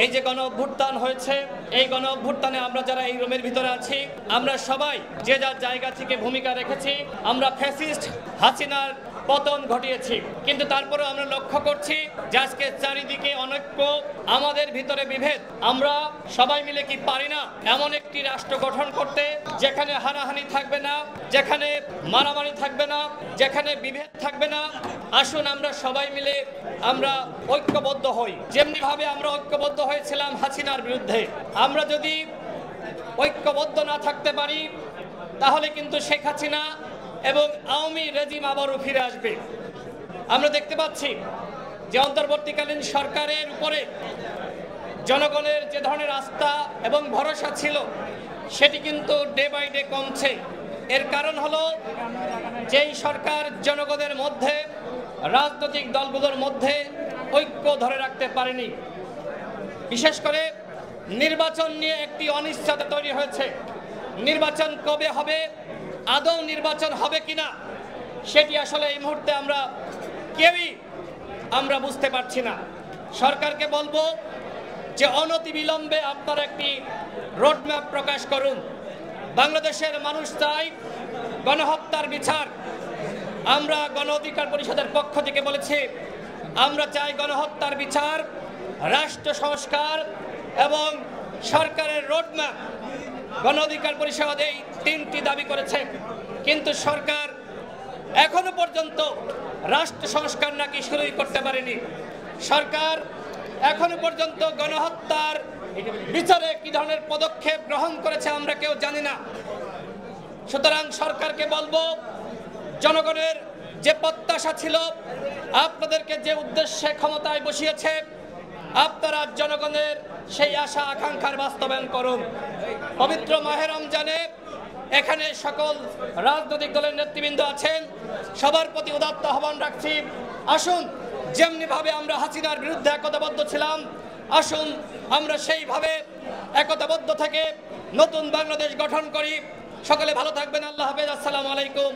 এই যে গণ অভ্যুত্থান হয়েছে, এই গণ অভ্যুত্থানে আমরা যারা এই রুমের ভিতরে আছি, আমরা সবাই যে যার জায়গা থেকে ভূমিকা রেখেছি। আমরা ফ্যাসিস্ট হাসিনার পতন ঘটিয়েছি, কিন্তু তারপরেও আমরা লক্ষ্য করছি যে আজকে চারিদিকে অনৈক্য, আমাদের ভিতরে বিভেদ। আমরা সবাই মিলে কি পারি না এমন একটি রাষ্ট্র গঠন করতে, যেখানে হানাহানি থাকবে না, যেখানে মারামারি থাকবে না, যেখানে বিভেদ থাকবে না? আসুন আমরা সবাই মিলে আমরা ঐক্যবদ্ধ হই, যেমনি ভাবে আমরা ঐক্যবদ্ধ হয়েছিলাম হাসিনার বিরুদ্ধে। আমরা যদি ঐক্যবদ্ধ না থাকতে পারি, তাহলে কিন্তু শেখ হাসিনা এবং আওয়ামী রেজিম আবারও ফিরে আসবে। আমরা দেখতে পাচ্ছি যে অন্তর্বর্তীকালীন সরকারের উপরে জনগণের যে ধরনের আস্থা এবং ভরসা ছিল, সেটি কিন্তু ডে বাই ডে কমছে। এর কারণ হলো যেই সরকার জনগণের মধ্যে, রাজনৈতিক দলগুলোর মধ্যে ঐক্য ধরে রাখতে পারেনি। বিশেষ করে নির্বাচন নিয়ে একটি অনিশ্চয়তা তৈরি হয়েছে। নির্বাচন কবে হবে, আদৌ নির্বাচন হবে কিনা, সেটি আসলে এই মুহূর্তে আমরা কেউই বুঝতে পারছি না। সরকারকে বলবো যে অনতিবিলম্বে আপনারা একটি রোডম্যাপ প্রকাশ করুন। বাংলাদেশের মানুষ চাই গণহত্যার বিচার। আমরা গণ অধিকার পরিষদের পক্ষ থেকে বলেছি, আমরা চাই গণহত্যার বিচার, রাষ্ট্র সংস্কার এবং সরকারের রোডম্যাপ। গণ অধিকার পরিষদ এই তিনটি দাবি করেছে, কিন্তু সরকার এখনো পর্যন্ত রাষ্ট্র সংস্কার নাকি শুরুই করতে পারেনি। সরকার এখনো পর্যন্ত গণহত্যার বিচারে কি ধরনের পদক্ষেপ গ্রহণ করেছে আমরা কেউ জানি না। সুতরাং সরকারকে বলবো, জনগণের যে প্রত্যাশা ছিল, আপনাদেরকে যে উদ্দেশ্যে ক্ষমতায় বসিয়েছে, আপনারা জনগণের সেই আশা আকাঙ্ক্ষার বাস্তবায়ন করুন। পবিত্র মাহে রমজানে এখানে সকল রাজনৈতিক দলের নেতৃবৃন্দ আছেন, সবার প্রতি উদাত্ত আহ্বান রাখছি, আসুন যেমনি ভাবে আমরা হাসিনার বিরুদ্ধে একতাবদ্ধ ছিলাম, আসুন আমরা সেইভাবে একতাবদ্ধ থেকে নতুন বাংলাদেশ গঠন করি। সকলে ভালো থাকবেন। আল্লাহ হাফেজ। আসসালামু আলাইকুম।